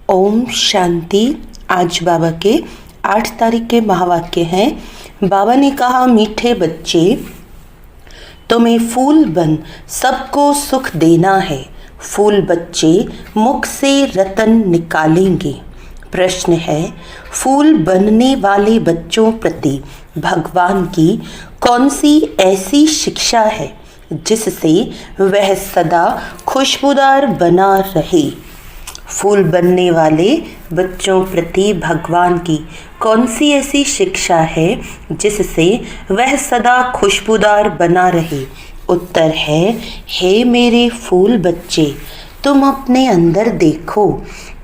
ओम शांति। आज बाबा के 8 तारीख के महावाक्य हैं। बाबा ने कहा, मीठे बच्चे, तुम्हें फूल बन सबको सुख देना है। फूल बच्चे मुख से रतन निकालेंगे। प्रश्न है, फूल बनने वाले बच्चों प्रति भगवान की कौन सी ऐसी शिक्षा है जिससे वह सदा खुशबूदार बना रहे। फूल बनने वाले बच्चों प्रति भगवान की कौन सी ऐसी शिक्षा है जिससे वह सदा खुशबूदार बना रहे। उत्तर है, हे मेरे फूल बच्चे, तुम अपने अंदर देखो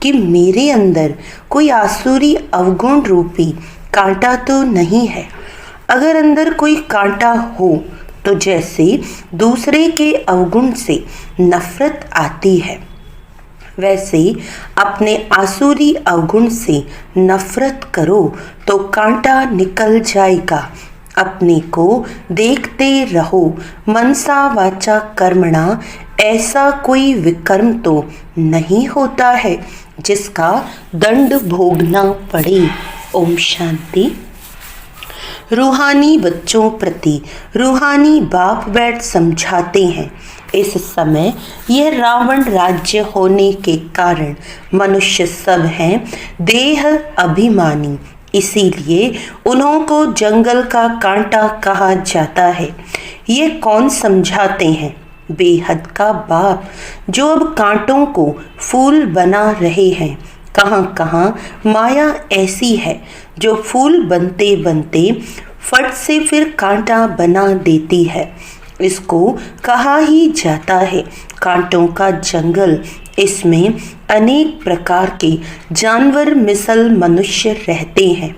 कि मेरे अंदर कोई आसुरी अवगुण रूपी कांटा तो नहीं है। अगर अंदर कोई कांटा हो तो जैसे दूसरे के अवगुण से नफरत आती है, वैसे अपने आसुरी अवगुण से नफरत करो तो कांटा निकल जाएगा। अपने को देखते रहो। मनसा वाचा कर्मणा, ऐसा कोई विकर्म तो नहीं होता है जिसका दंड भोगना पड़े। ओम शांति। रूहानी बच्चों प्रति रूहानी बाप बैठ समझाते हैं। इस समय यह रावण राज्य होने के कारण मनुष्य सब हैं देह अभिमानी, इसीलिए उन्हों को जंगल का कांटा कहा जाता है। ये कौन समझाते हैं? बेहद का बाप, जो अब कांटों को फूल बना रहे हैं। कहाँ कहाँ माया ऐसी है जो फूल बनते बनते फट से फिर कांटा बना देती है। इसको कहा ही जाता है कांटों का जंगल। इसमें अनेक प्रकार के जानवर मिसल मनुष्य रहते हैं।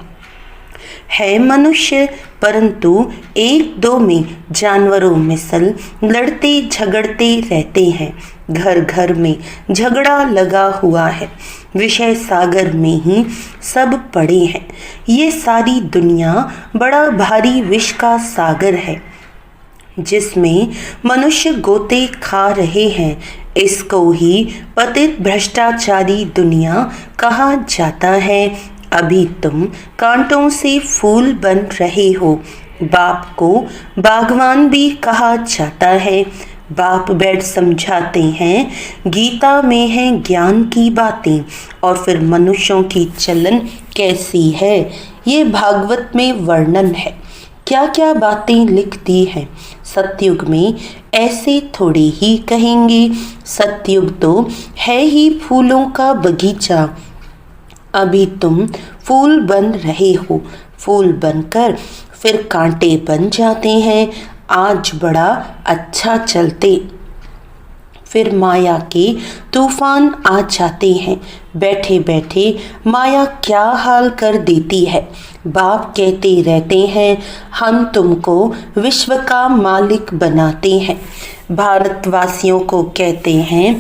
है मनुष्य परंतु एक दो में जानवरों मिसल लड़ते झगड़ते रहते हैं। घर घर में झगड़ा लगा हुआ है। विषय सागर में ही सब पड़े हैं। ये सारी दुनिया बड़ा भारी विष का सागर है जिसमें मनुष्य गोते खा रहे हैं। इसको ही पतित भ्रष्टाचारी दुनिया कहा जाता है। अभी तुम कांटों से फूल बन रहे हो। बाप को बागवान भी कहा जाता है। बाप बैठ समझाते हैं, गीता में है ज्ञान की बातें और फिर मनुष्यों की चलन कैसी है ये भागवत में वर्णन है। क्या क्या बातें लिख दी हैं। सतयुग में ऐसे थोड़े ही कहेंगे। सतयुग तो है ही फूलों का बगीचा। अभी तुम फूल बन रहे हो। फूल बनकर फिर कांटे बन जाते हैं। आज बड़ा अच्छा चलते, फिर माया के तूफान आ जाते हैं। बैठे बैठे माया क्या हाल कर देती है। बाप कहते रहते हैं, हम तुमको विश्व का मालिक बनाते हैं। भारतवासियों को कहते हैं,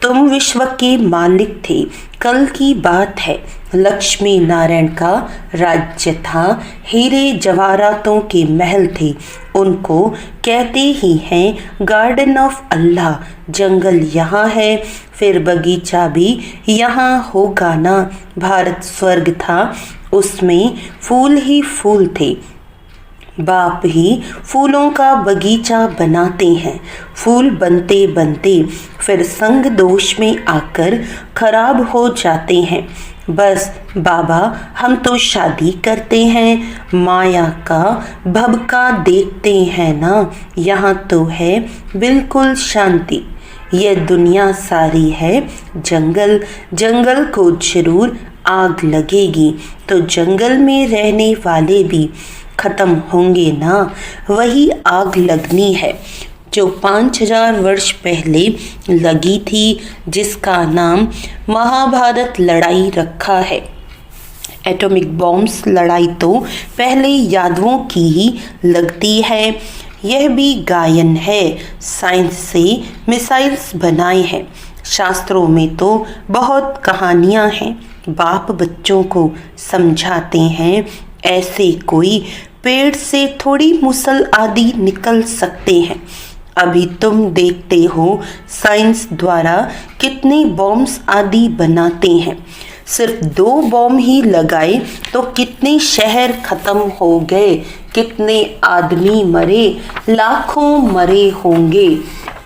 तुम विश्व के मालिक थे। कल की बात है, लक्ष्मी नारायण का राज्य था। हीरे जवाहरातों के महल थे। उनको कहते ही हैं गार्डन ऑफ अल्लाह। जंगल यहाँ है, फिर बगीचा भी यहाँ होगा ना। भारत स्वर्ग था, उसमें फूल ही फूल थे। बाप ही फूलों का बगीचा बनाते हैं। फूल बनते बनते फिर संग दोष में आकर खराब हो जाते हैं। बस बाबा, हम तो शादी करते हैं, माया का भभका देखते हैं ना। यहाँ तो है बिल्कुल शांति। यह दुनिया सारी है जंगल। जंगल को जरूर आग लगेगी तो जंगल में रहने वाले भी खत्म होंगे ना। वही आग लगनी है जो 5000 वर्ष पहले लगी थी, जिसका नाम महाभारत लड़ाई रखा है। एटॉमिक बॉम्ब्स लड़ाई तो पहले यादवों की ही लगती है। यह भी गायन है। साइंस से मिसाइल्स बनाए हैं। शास्त्रों में तो बहुत कहानियां हैं। बाप बच्चों को समझाते हैं, ऐसे कोई पेड़ से थोड़ी मुसल आदि निकल सकते हैं। अभी तुम देखते हो साइंस द्वारा कितने बॉम्ब्स आदि बनाते हैं। सिर्फ 2 बॉम्ब ही लगाए तो कितने शहर खत्म हो गए, कितने आदमी मरे, लाखों मरे होंगे।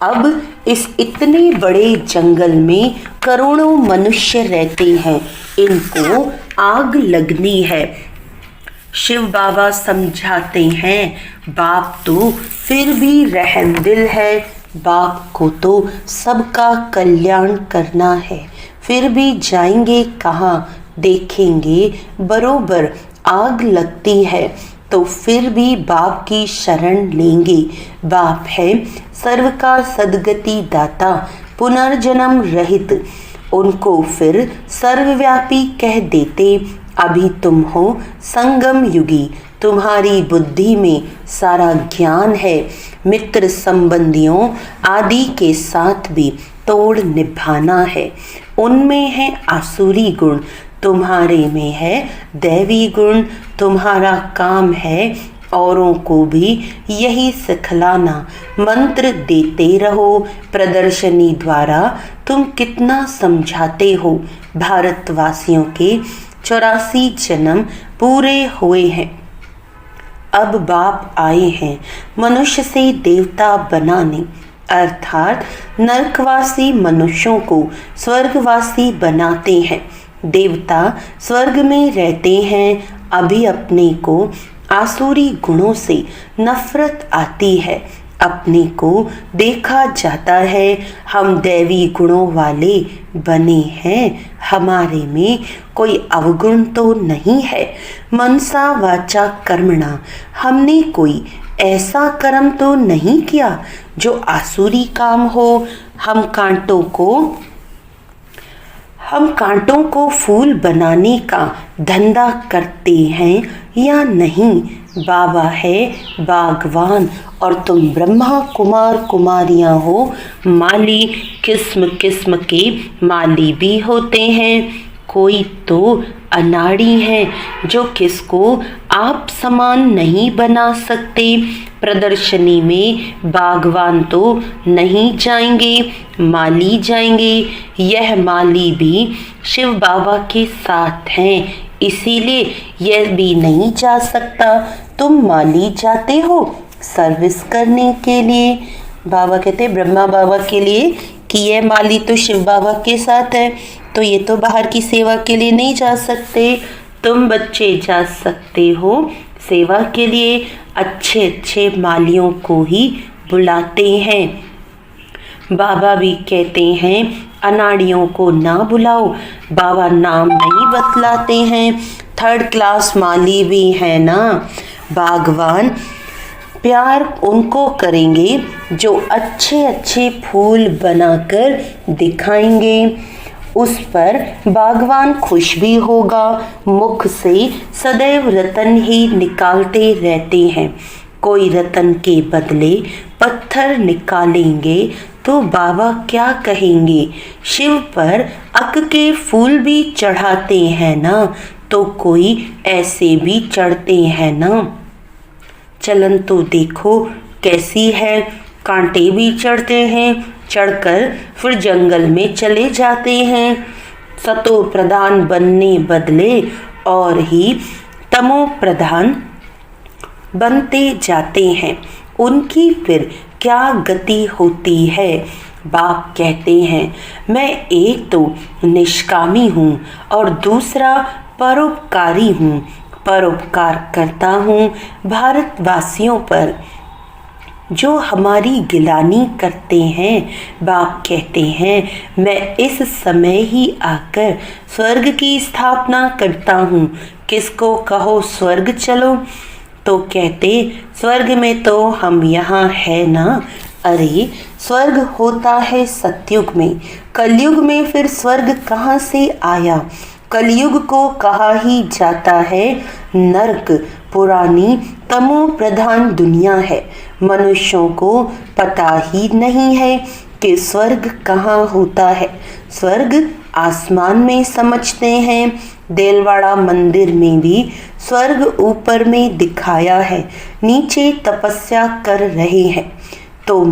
अब इस इतने बड़े जंगल में करोड़ों मनुष्य रहते हैं, इनको आग लगनी है। शिव बाबा समझाते हैं, बाप तो फिर भी रहमदिल है, बाप को तो सबका कल्याण करना है। फिर भी जाएंगे कहाँ, देखेंगे बरोबर आग लगती है, तो फिर भी बाप की शरण लेंगे। बाप है सर्व का सद्गति दाता, पुनर्जन्म रहित, उनको फिर सर्वव्यापी कह देते। अभी तुम हो संगम युगी, तुम्हारी बुद्धि में सारा ज्ञान है। मित्र संबंधियों आदि के साथ भी तोड़ निभाना है। उनमें है आसुरी गुण, तुम्हारे में है दैवी गुण। तुम्हारा काम है औरों को भी यही सिखलाना। मंत्र देते रहो, प्रदर्शनी द्वारा तुम कितना समझाते हो। भारतवासियों के 84 जन्म पूरे हुए हैं। अब बाप आए हैं मनुष्य से देवता बनाने, अर्थात नरकवासी मनुष्यों को स्वर्गवासी बनाते हैं। देवता स्वर्ग में रहते हैं, अभी अपने को आसुरी गुणों से नफरत आती है। अपने को देखा जाता है हम दैवी गुणों वाले बने हैं, हमारे में कोई अवगुण तो नहीं है। मनसा वाचा कर्मणा, हमने कोई ऐसा कर्म तो नहीं किया जो आसुरी काम हो। हम कांटों को फूल बनाने का धंधा करते हैं या नहीं। बाबा है बागवान और तुम ब्रह्मा कुमार कुमारियां हो माली। किस्म किस्म के माली भी होते हैं। कोई तो अनाड़ी है जो किसको आप समान नहीं बना सकते। प्रदर्शनी में बागवान तो नहीं जाएंगे, माली जाएंगे। यह माली भी शिव बाबा के साथ हैं, इसीलिए यह भी नहीं जा सकता। तुम माली जाते हो सर्विस करने के लिए। बाबा कहते ब्रह्मा बाबा के लिए कि यह माली तो शिव बाबा के साथ है, तो ये तो बाहर की सेवा के लिए नहीं जा सकते। तुम बच्चे जा सकते हो सेवा के लिए। अच्छे अच्छे मालियों को ही बुलाते हैं। बाबा भी कहते हैं अनाड़ियों को ना बुलाओ। बाबा नाम नहीं बतलाते हैं। 3rd क्लास माली भी है ना। बागवान प्यार उनको करेंगे जो अच्छे अच्छे फूल बनाकर दिखाएंगे। उस पर बागवान खुश भी होगा। मुख से सदैव रतन ही निकालते रहते हैं। कोई रतन के बदले पत्थर निकालेंगे तो बाबा क्या कहेंगे। शिव पर अक के फूल भी चढ़ाते हैं ना, तो कोई ऐसे भी चढ़ते हैं ना। चलन तो देखो कैसी है, कांटे भी चढ़ते हैं, चढ़कर फिर जंगल में चले जाते हैं। सतो प्रधान बनने बदले और ही तमो प्रधान बनते जाते हैं। उनकी फिर क्या गति होती है। बाप कहते हैं मैं एक तो निष्कामी हूँ और दूसरा परोपकारी हूँ। परोपकार करता हूँ भारतवासियों पर जो हमारी गिलानी करते हैं। बाप कहते हैं मैं इस समय ही आकर स्वर्ग की स्थापना करता हूँ। किसको कहो स्वर्ग चलो, तो कहते स्वर्ग में तो हम यहाँ है ना। अरे स्वर्ग होता है सतयुग में, कलयुग में फिर स्वर्ग कहाँ से आया। कलयुग को कहा ही जाता है नरक। पुरानी तमो प्रधान दुनिया है। मनुष्यों को पता ही नहीं है कि स्वर्ग कहाँ होता है। स्वर्ग आसमान में समझते हैं। देलवाड़ा मंदिर में भी स्वर्ग ऊपर में दिखाया है, नीचे तपस्या कर रहे हैं। तो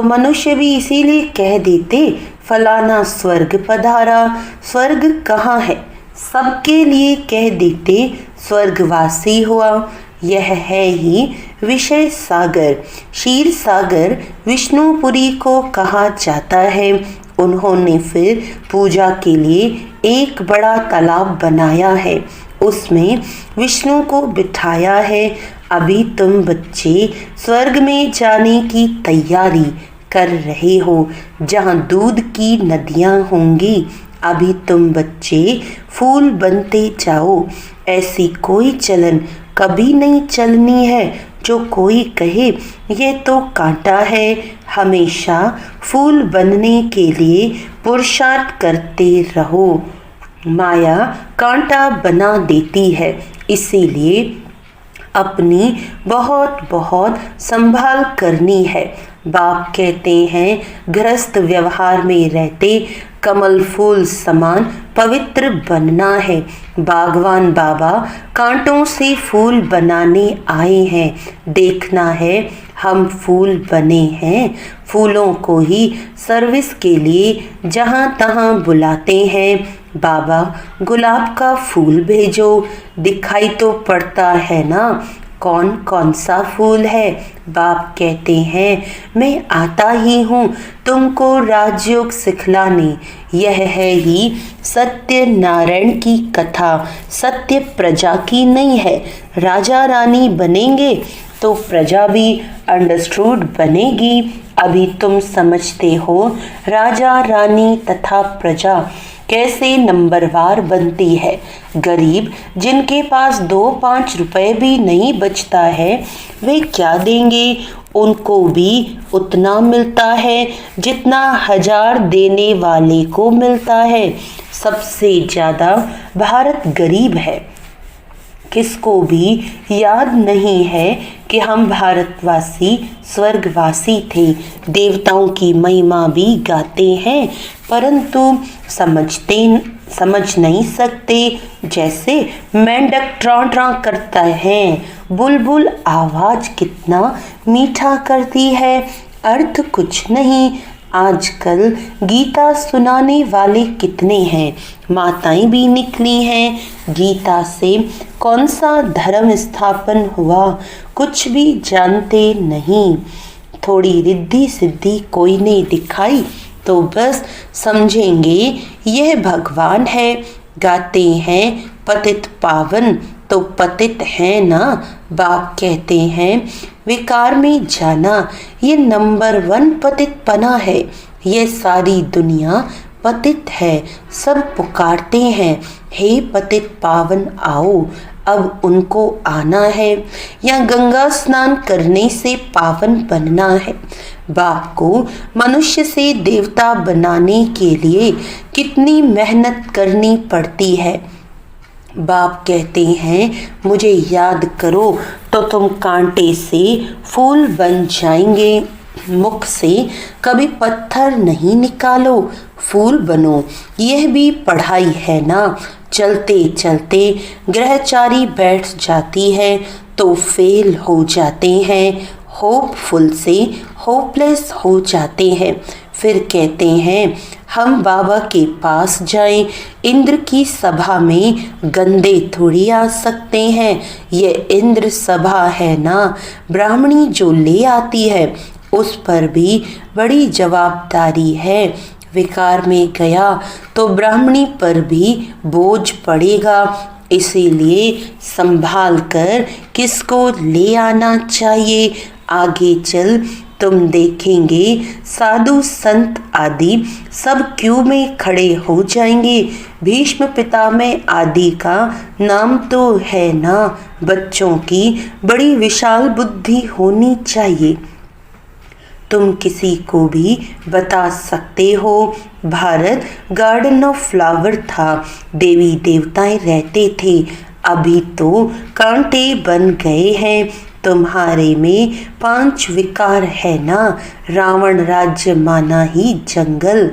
मनुष्य भी इसीलिए कह देते, फलाना स्वर्ग पधारा। स्वर्ग कहाँ है? सबके लिए कह देते, स्वर्गवासी हुआ। यह है ही विषय सागर। क्षीर सागर विष्णुपुरी को कहा जाता है। उन्होंने फिर पूजा के लिए एक बड़ा तालाब बनाया है, उसमें विष्णु को बिठाया है। अभी तुम बच्चे स्वर्ग में जाने की तैयारी कर रहे हो, जहाँ दूध की नदियाँ होंगी। अभी तुम बच्चे फूल बनते जाओ। ऐसी कोई चलन कभी नहीं चलनी है जो कोई कहे ये तो कांटा है। हमेशा फूल बनने के लिए पुरुषार्थ करते रहो। माया कांटा बना देती है, इसीलिए अपनी बहुत बहुत संभाल करनी है। बाप कहते हैं, गृहस्थ व्यवहार में रहते कमल फूल समान पवित्र बनना है। बागवान बाबा कांटों से फूल बनाने आए हैं। देखना है हम फूल बने हैं। फूलों को ही सर्विस के लिए जहाँ तहाँ बुलाते हैं। बाबा गुलाब का फूल भेजो। दिखाई तो पड़ता है ना कौन कौन सा फूल है। बाप कहते हैं, मैं आता ही हूँ तुमको राजयोग सिखलाने। यह है ही सत्य नारायण की कथा। सत्य प्रजा की नहीं है। राजा रानी बनेंगे तो प्रजा भी अंडरस्टूड बनेगी। अभी तुम समझते हो राजा रानी तथा प्रजा कैसे नंबरवार बनती है। गरीब जिनके पास 2-5 रुपए भी नहीं बचता है, वे क्या देंगे? उनको भी उतना मिलता है जितना 1000 देने वाले को मिलता है। सबसे ज़्यादा भारत गरीब है। किसको भी याद नहीं है कि हम भारतवासी स्वर्गवासी थे। देवताओं की महिमा भी गाते हैं, परंतु समझ नहीं सकते। जैसे मेंढक ट्रां ट्रां करता है, बुलबुल आवाज कितना मीठा करती है, अर्थ कुछ नहीं। आजकल गीता सुनाने वाले कितने हैं, माताएं भी निकली हैं। गीता से कौन सा धर्म स्थापन हुआ, कुछ भी जानते नहीं। थोड़ी रिद्धि सिद्धि कोई ने दिखाई तो बस समझेंगे यह भगवान है। गाते हैं पतित पावन, तो पतित है ना। बाप कहते हैं, विकार में जाना ये नंबर 1 पतित पना है। ये सारी दुनिया पतित है। सब पुकारते हैं, हे पतित पावन आओ। अब उनको आना है या गंगा स्नान करने से पावन बनना है। बाप को मनुष्य से देवता बनाने के लिए कितनी मेहनत करनी पड़ती है। बाप कहते हैं, मुझे याद करो तो तुम कांटे से फूल बन जाएंगे। मुख से कभी पत्थर नहीं निकालो, फूल बनो। यह भी पढ़ाई है ना। चलते चलते ग्रहचारी बैठ जाती है तो फेल हो जाते हैं। होपफुल से होपलेस हो जाते हैं। फिर कहते हैं, हम बाबा के पास जाएं। इंद्र की सभा में गंदे थोड़ी आ सकते हैं। ये इंद्र सभा है ना। ब्राह्मणी जो ले आती है उस पर भी बड़ी जवाबदारी है। विकार में गया तो ब्राह्मणी पर भी बोझ पड़ेगा। इसीलिए संभाल कर किसको ले आना चाहिए। आगे चल तुम देखेंगे साधु संत आदि सब क्यू में खड़े हो जाएंगे। भीष्म पितामह आदि का नाम तो है ना। बच्चों की बड़ी विशाल बुद्धि होनी चाहिए। तुम किसी को भी बता सकते हो, भारत गार्डन ऑफ फ्लावर था, देवी देवताएं रहते थे। अभी तो कांटे बन गए हैं। तुम्हारे में 5 विकार है ना। रावण राज्य माना ही जंगल।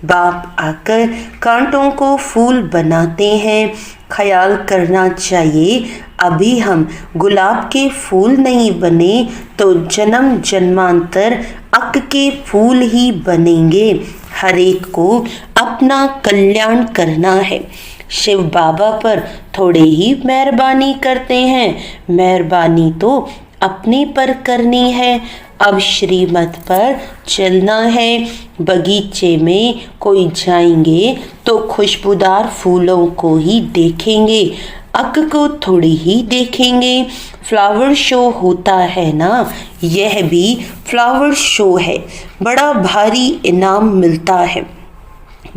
बाप आकर कांटों को फूल बनाते हैं। ख्याल करना चाहिए अभी हम गुलाब के फूल नहीं बने तो जन्म जन्मांतर अक के फूल ही बनेंगे। हर एक को अपना कल्याण करना है। शिव बाबा पर थोड़े ही मेहरबानी करते हैं, मेहरबानी तो अपने पर करनी है। अब श्रीमत पर चलना है। बगीचे में कोई जाएंगे तो खुशबूदार फूलों को ही देखेंगे, अक को थोड़ी ही देखेंगे। फ्लावर शो होता है ना, यह भी फ्लावर शो है। बड़ा भारी इनाम मिलता है।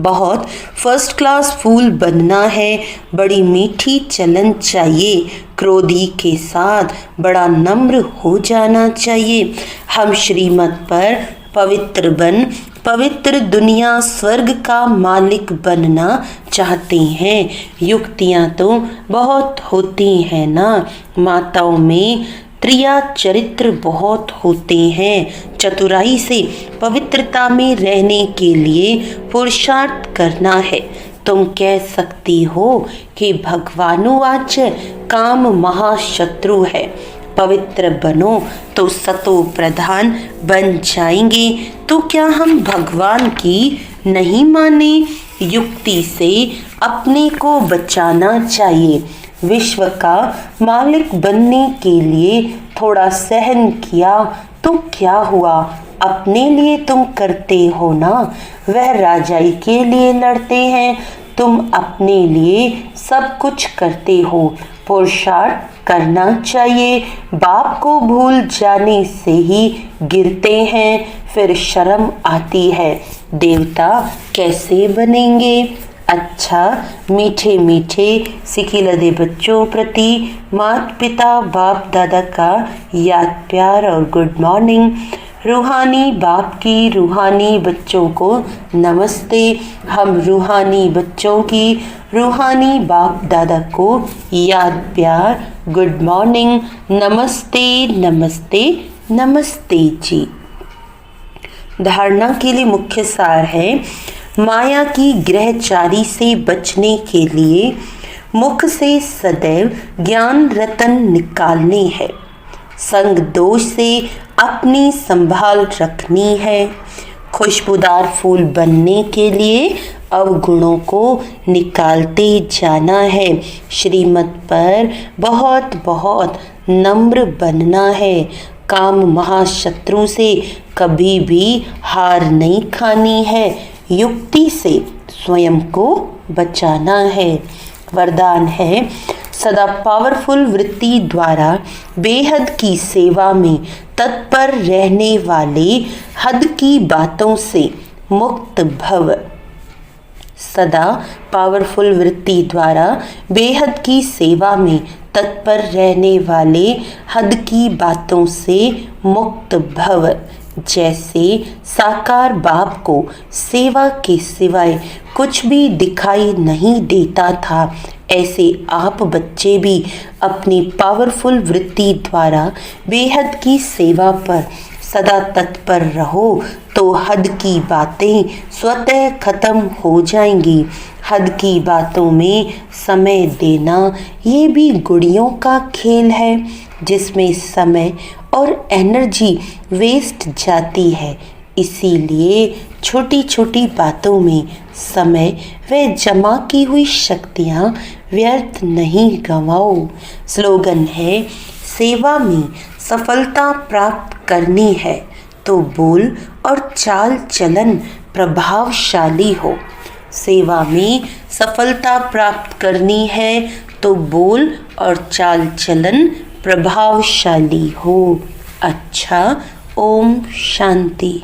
बहुत फर्स्ट क्लास फूल बनना है। बड़ी मीठी चलन चाहिए। क्रोधी के साथ बड़ा नम्र हो जाना चाहिए। हम श्रीमत पर पवित्र बन पवित्र दुनिया स्वर्ग का मालिक बनना चाहते हैं। युक्तियाँ तो बहुत होती हैं ना। माताओं में त्रिया चरित्र बहुत होते हैं। चतुराई से पवित्रता में रहने के लिए पुरुषार्थ करना है। तुम कह सकती हो कि भगवानुवाच काम महाशत्रु है। पवित्र बनो तो सतो प्रधान बन जाएंगे। तो क्या हम भगवान की नहीं माने? युक्ति से अपने को बचाना चाहिए। विश्व का मालिक बनने के लिए थोड़ा सहन किया तो क्या हुआ? अपने लिए तुम करते हो ना। वह राजाई के लिए लड़ते हैं, तुम अपने लिए सब कुछ करते हो। पुरुषार्थ करना चाहिए। बाप को भूल जाने से ही गिरते हैं, फिर शर्म आती है। देवता कैसे बनेंगे? अच्छा, मीठे मीठे सिखिलदे बच्चों प्रति माता पिता बाप दादा का याद प्यार और गुड मॉर्निंग। रूहानी बाप की रूहानी बच्चों को नमस्ते। हम रूहानी बच्चों की रूहानी बाप दादा को याद प्यार गुड मॉर्निंग। नमस्ते नमस्ते नमस्ते जी। धारणा के लिए मुख्य सार है, माया की ग्रहचारी से बचने के लिए मुख से सदैव ज्ञान रतन निकालने है। संग दोष से अपनी संभाल रखनी है। खुशबूदार फूल बनने के लिए अवगुणों को निकालते जाना है। श्रीमत पर बहुत बहुत नम्र बनना है। काम महाशत्रु से कभी भी हार नहीं खानी है। युक्ति से स्वयं को बचाना है। वरदान है, सदा पावरफुल वृत्ति द्वारा बेहद की सेवा में तत्पर रहने वाले हद की बातों से मुक्त भव। सदा पावरफुल वृत्ति द्वारा बेहद की सेवा में तत्पर रहने वाले हद की बातों से मुक्त भव। जैसे साकार बाप को सेवा के सिवाय कुछ भी दिखाई नहीं देता था, ऐसे आप बच्चे भी अपनी पावरफुल वृत्ति द्वारा बेहद की सेवा पर सदा तत्पर रहो तो हद की बातें स्वतः खत्म हो जाएंगी। हद की बातों में समय देना ये भी गुड़ियों का खेल है, जिसमें समय और एनर्जी वेस्ट जाती है। इसीलिए छोटी छोटी बातों में समय व जमा की हुई शक्तियाँ व्यर्थ नहीं गंवाओ। स्लोगन है, सेवा में सफलता प्राप्त करनी है तो बोल और चाल चलन प्रभावशाली हो। सेवा में सफलता प्राप्त करनी है तो बोल और चाल चलन प्रभावशाली हो। अच्छा, ओम शांति।